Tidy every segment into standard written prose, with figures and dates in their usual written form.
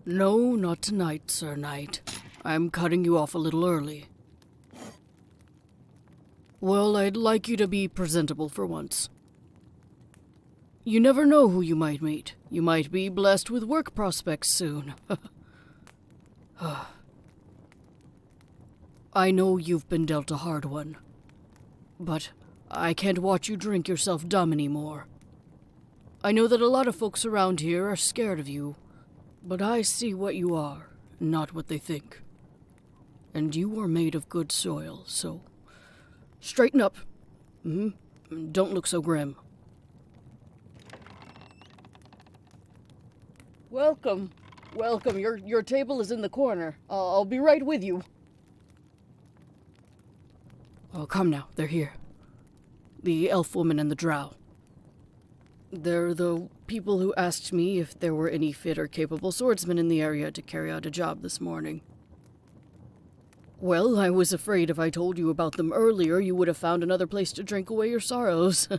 No, not tonight, Sir Knight. I'm cutting you off a little early. Well, I'd like you to be presentable for once. You never know who you might meet. You might be blessed with work prospects soon. I know you've been dealt a hard one, but I can't watch you drink yourself dumb anymore. I know that a lot of folks around here are scared of you, but I see what you are, not what they think. And you are made of good soil, so straighten up. Don't look so grim. Welcome. Welcome. Your table is in the corner. I'll be right with you. Oh, come now. They're here. The elf woman and the drow. They're the people who asked me if there were any fit or capable swordsmen in the area to carry out a job this morning. Well, I was afraid if I told you about them earlier, you would have found another place to drink away your sorrows.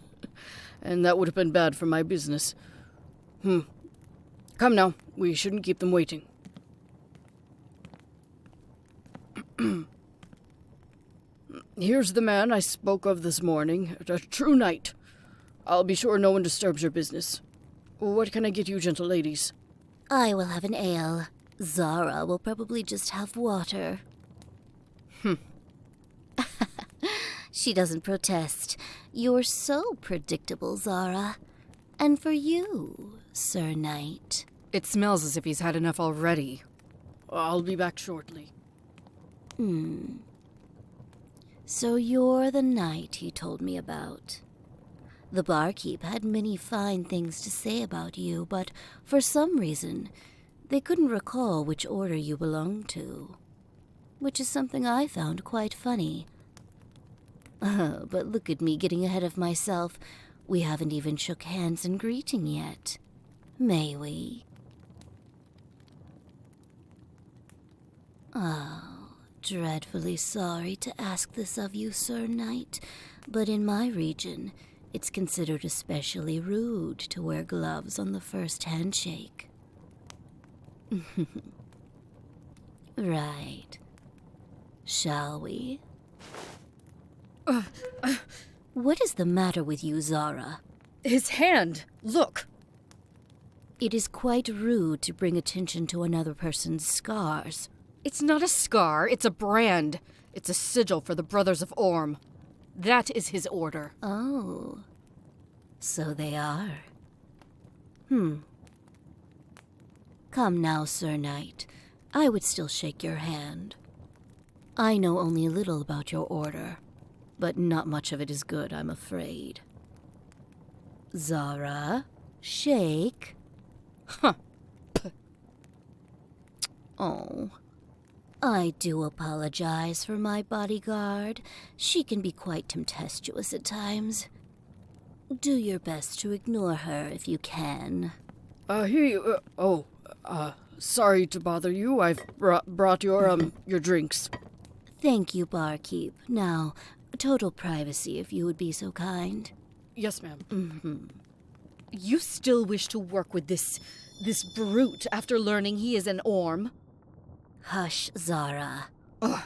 And that would have been bad for my business. Come now, we shouldn't keep them waiting. Here's the man I spoke of this morning, a true knight. I'll be sure no one disturbs your business. What can I get you, gentle ladies? I will have an ale. Zara will probably just have water. She doesn't protest. You're so predictable, Zara. And for you, Sir Knight. It smells as if he's had enough already. I'll be back shortly. So you're the knight he told me about. The barkeep had many fine things to say about you, but for some reason, they couldn't recall which order you belonged to. Which is something I found quite funny. But look at me getting ahead of myself. We haven't even shook hands in greeting yet. May we? Oh, dreadfully sorry to ask this of you, Sir Knight, but in my region, it's considered especially rude to wear gloves on the first handshake. Right. Shall we? What is the matter with you, Zara? His hand! Look! It is quite rude to bring attention to another person's scars. It's not a scar, it's a brand. It's a sigil for the Brothers of Orm. That is his order. Oh. So they are. Come now, Sir Knight. I would still shake your hand. I know only a little about your order, but not much of it is good, I'm afraid. Zara, shake. Oh. I do apologize for my bodyguard. She can be quite tempestuous at times. Do your best to ignore her if you can. Here you... sorry to bother you. I've brought your drinks. Thank you, barkeep. Now, total privacy if you would be so kind. Yes, ma'am. You still wish to work with this brute after learning he is an Orm? Hush, Zara. Ugh.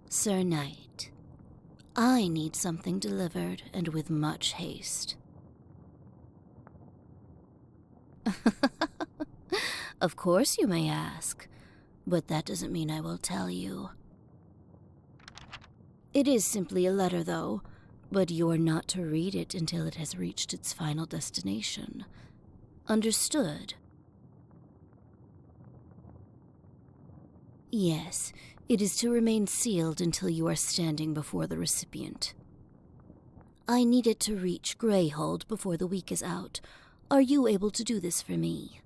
Sir Knight, I need something delivered, and with much haste. Of course you may ask, but that doesn't mean I will tell you. It is simply a letter, though, but you're not to read it until it has reached its final destination. Understood? Yes, it is to remain sealed until you are standing before the recipient. I need it to reach Greyhold before the week is out. Are you able to do this for me?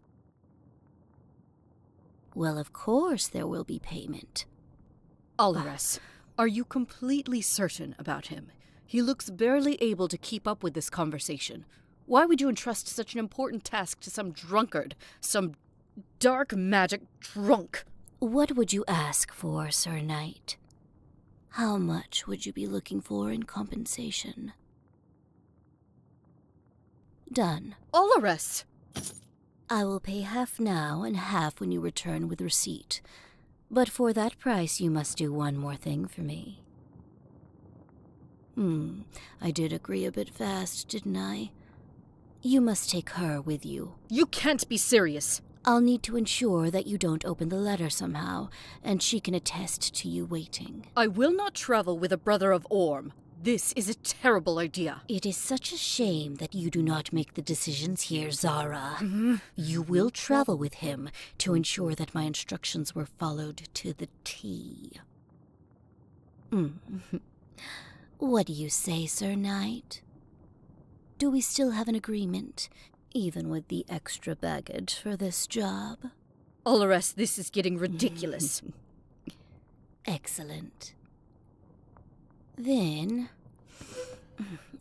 Well, of course there will be payment. Alaris, are you completely certain about him? He looks barely able to keep up with this conversation. Why would you entrust such an important task to some drunkard, some dark magic drunk? What would you ask for, Sir Knight? How much would you be looking for in compensation? Done. Alaris! I will pay half now and half when you return with receipt. But for that price, you must do one more thing for me. I did agree a bit fast, didn't I? You must take her with you. You can't be serious. I'll need to ensure that you don't open the letter somehow, and she can attest to you waiting. I will not travel with a brother of Orm. This is a terrible idea. It is such a shame that you do not make the decisions here, Zara. You will travel with him to ensure that my instructions were followed to the T. What do you say, Sir Knight? Do we still have an agreement, even with the extra baggage for this job? Olores, this is getting ridiculous. Excellent. Then,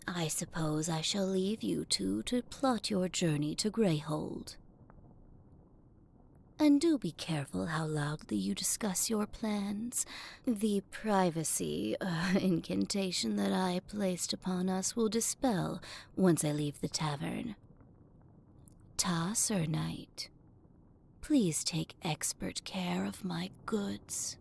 I suppose I shall leave you two to plot your journey to Greyhold. And do be careful how loudly you discuss your plans. The privacy incantation that I placed upon us will dispel once I leave the tavern. Ta, Sir Knight. Please take expert care of my goods.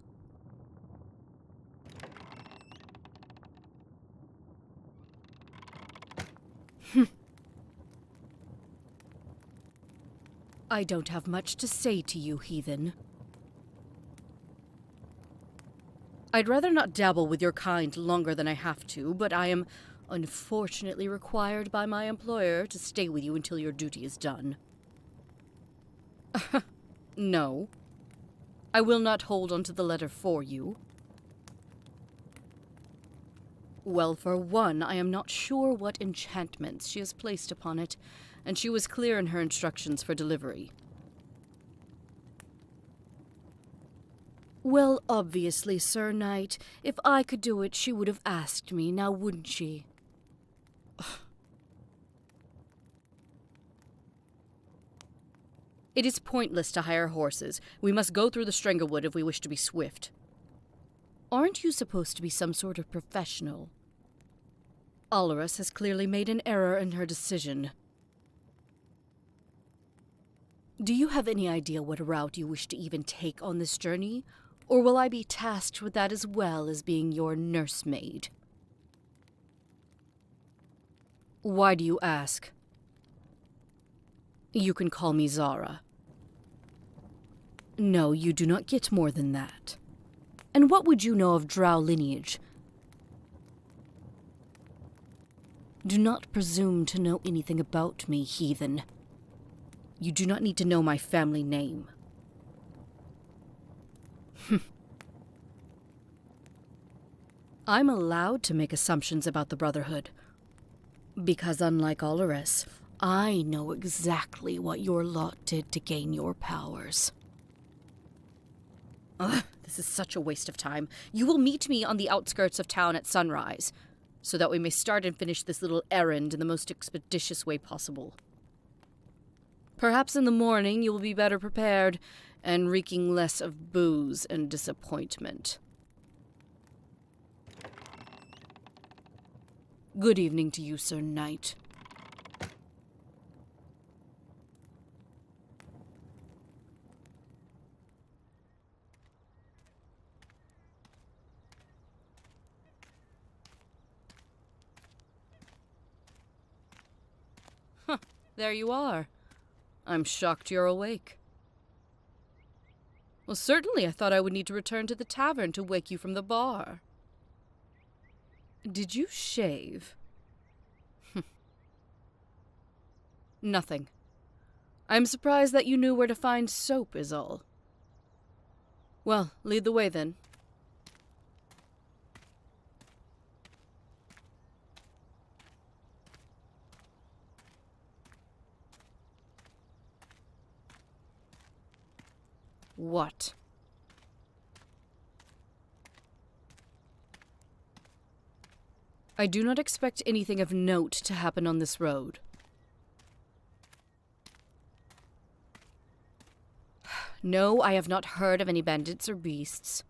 I don't have much to say to you, heathen. I'd rather not dabble with your kind longer than I have to, but I am unfortunately required by my employer to stay with you until your duty is done. No. I will not hold onto the letter for you. Well, for one, I am not sure what enchantments she has placed upon it, and she was clear in her instructions for delivery. Well, obviously, Sir Knight, if I could do it, she would have asked me, now wouldn't she? It is pointless to hire horses. We must go through the Stranglewood if we wish to be swift. Aren't you supposed to be some sort of professional? Olores has clearly made an error in her decision. Do you have any idea what route you wish to even take on this journey? Or will I be tasked with that as well as being your nursemaid? Why do you ask? You can call me Zara. No, you do not get more than that. And what would you know of Drow lineage? Do not presume to know anything about me, heathen. You do not need to know my family name. I'm allowed to make assumptions about the Brotherhood. Because unlike Olores, I know exactly what your lot did to gain your powers. Ugh, this is such a waste of time. You will meet me on the outskirts of town at sunrise, so that we may start and finish this little errand in the most expeditious way possible. Perhaps in the morning you will be better prepared, and reeking less of booze and disappointment. Good evening to you, Sir Knight. There you are. I'm shocked you're awake. Well, certainly I thought I would need to return to the tavern to wake you from the bar. Did you shave? Nothing. I'm surprised that you knew where to find soap, is all. Well, lead the way then. What? I do not expect anything of note to happen on this road. No, I have not heard of any bandits or beasts.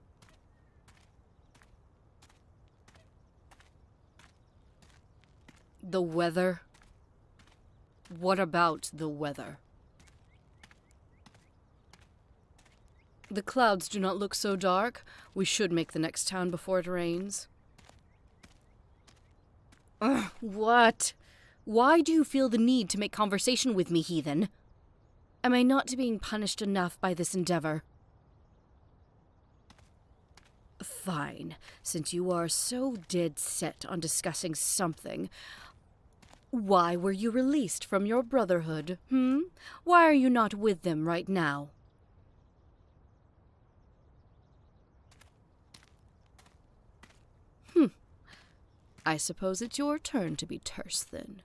The weather? What about the weather? The clouds do not look so dark. We should make the next town before it rains. Ugh, what? Why do you feel the need to make conversation with me, heathen? Am I not being punished enough by this endeavor? Fine. Since you are so dead set on discussing something, why were you released from your brotherhood, Why are you not with them right now? I suppose it's your turn to be terse, then.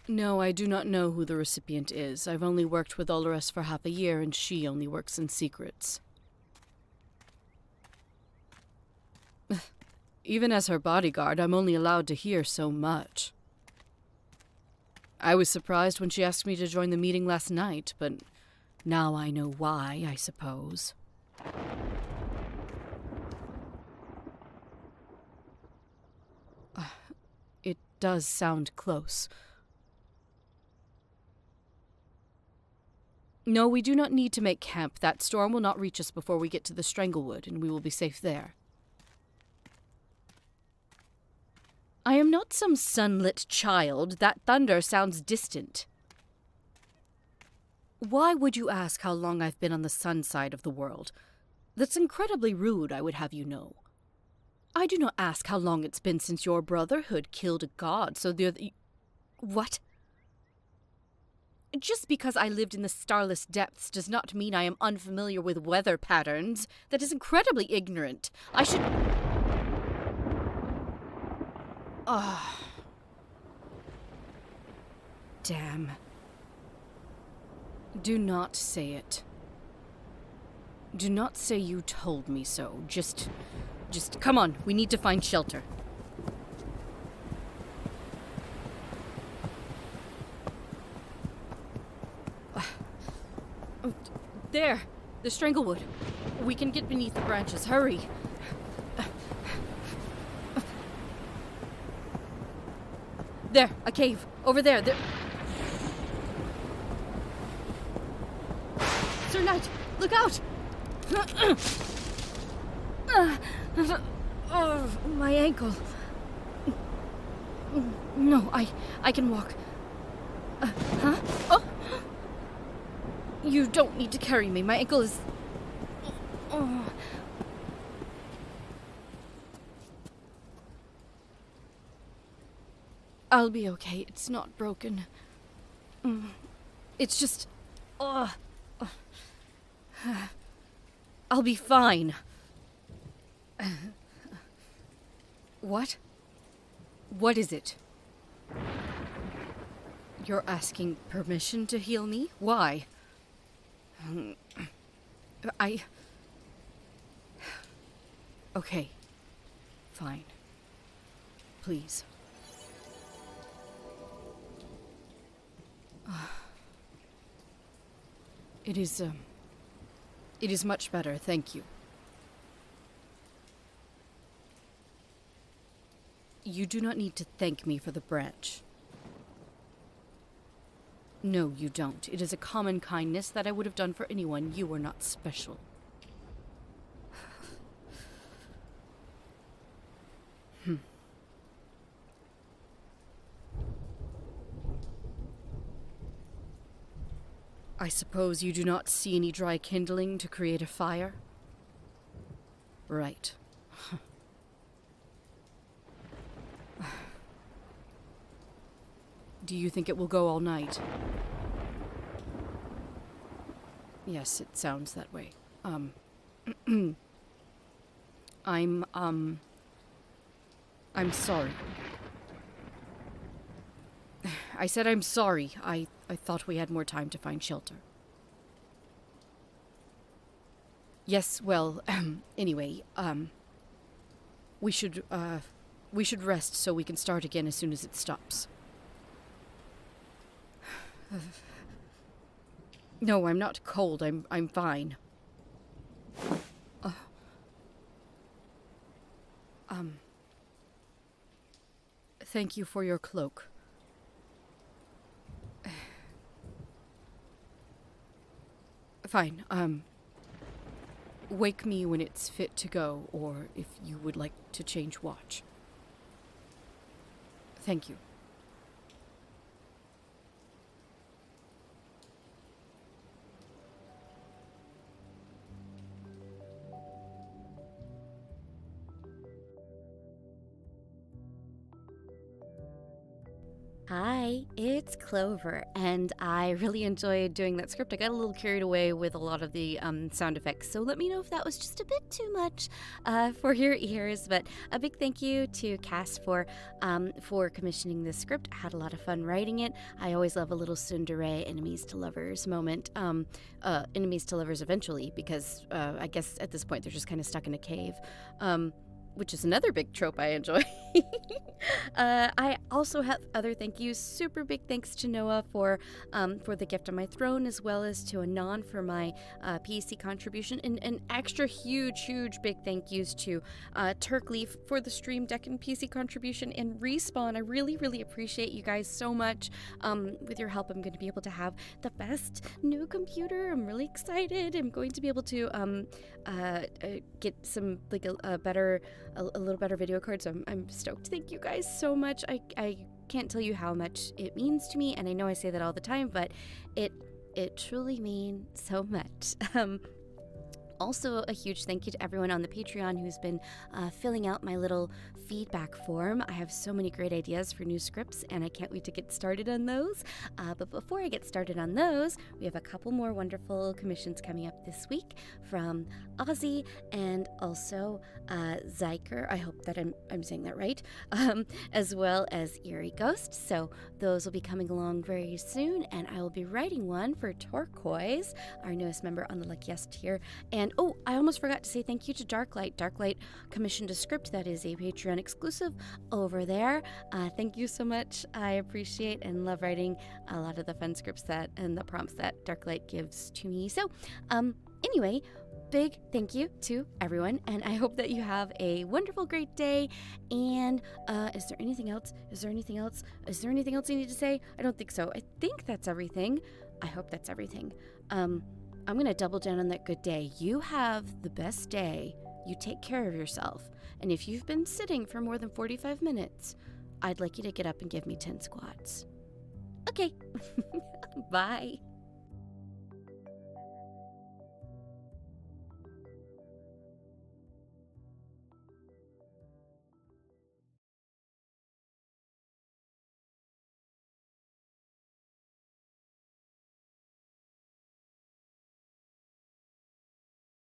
No, I do not know who the recipient is. I've only worked with Dolores for half a year, and she only works in secrets. Even as her bodyguard, I'm only allowed to hear so much. I was surprised when she asked me to join the meeting last night, but now I know why, I suppose. It does sound close. No, we do not need to make camp. That storm will not reach us before we get to the Stranglewood, and we will be safe there. I am not some sunlit child. That thunder sounds distant. Why would you ask how long I've been on the sun side of the world? That's incredibly rude, I would have you know. I do not ask how long it's been since your brotherhood killed a god, so What? Just because I lived in the starless depths does not mean I am unfamiliar with weather patterns. That is incredibly ignorant. I should... Damn. Do not say it. Do not say you told me so. Just come on. We need to find shelter. There! The Stranglewood. We can get beneath the branches. Hurry! There! A cave! Over there! Sir Knight! Look out! Oh, my ankle. No, I can walk. Huh? Oh! You don't need to carry me. My ankle is... Oh. I'll be okay. It's not broken. It's just... I'll be fine. What? What is it? You're asking permission to heal me? Why? Okay. Fine. Please. It is much better, thank you. You do not need to thank me for the branch. No, you don't. It is a common kindness that I would have done for anyone. You are not special. I suppose you do not see any dry kindling to create a fire? Right. Do you think it will go all night? Yes, it sounds that way. I'm sorry. I said I'm sorry. I thought we had more time to find shelter. Yes, well, anyway, we should rest so we can start again as soon as it stops. No, I'm not cold. I'm fine. Thank you for your cloak. Fine, wake me when it's fit to go, or if you would like to change watch. Thank you. Hi, it's Clover, and I really enjoyed doing that script. I got a little carried away with a lot of the sound effects, so let me know if that was just a bit too much for your ears. But a big thank you to Cass for commissioning this script. I had a lot of fun writing it. I always love a little tsundere enemies to lovers moment. Enemies to lovers eventually, because I guess at this point they're just kind of stuck in a cave. Which is another big trope I enjoy. I also have other thank yous. Super big thanks to Noah for the gift on my throne, as well as to Anon for my PEC contribution, and an extra huge big thank yous to Turkleaf for the stream deck and PC contribution, and Respawn. I really appreciate you guys so much. With your help, I'm going to be able to have the best new computer. I'm really excited. I'm going to be able to get some like a little better video card, so I'm stoked. Thank you guys so much. I can't tell you how much it means to me, and I know I say that all the time, but it truly means so much. Also, a huge thank you to everyone on the Patreon who's been filling out my little feedback form. I have so many great ideas for new scripts, and I can't wait to get started on those. But before I get started on those, we have a couple more wonderful commissions coming up this week from Ozzy and also Zyker. I hope that I'm saying that right. As well as Eerie Ghost. So those will be coming along very soon, and I will be writing one for Turquoise, our newest member on the Luckiest tier. And oh, I almost forgot to say thank you to Darklight. Darklight commissioned a script that is a Patreon exclusive over there. Thank you so much. I appreciate and love writing a lot of the fun scripts and the prompts that Darklight gives to me. So, anyway, big thank you to everyone, and I hope that you have a wonderful, great day. And is there anything else? Is there anything else you need to say? I don't think so. I think that's everything. I hope that's everything. I'm going to double down on that good day. You have the best day. You take care of yourself. And if you've been sitting for more than 45 minutes, I'd like you to get up and give me 10 squats. Okay. Bye.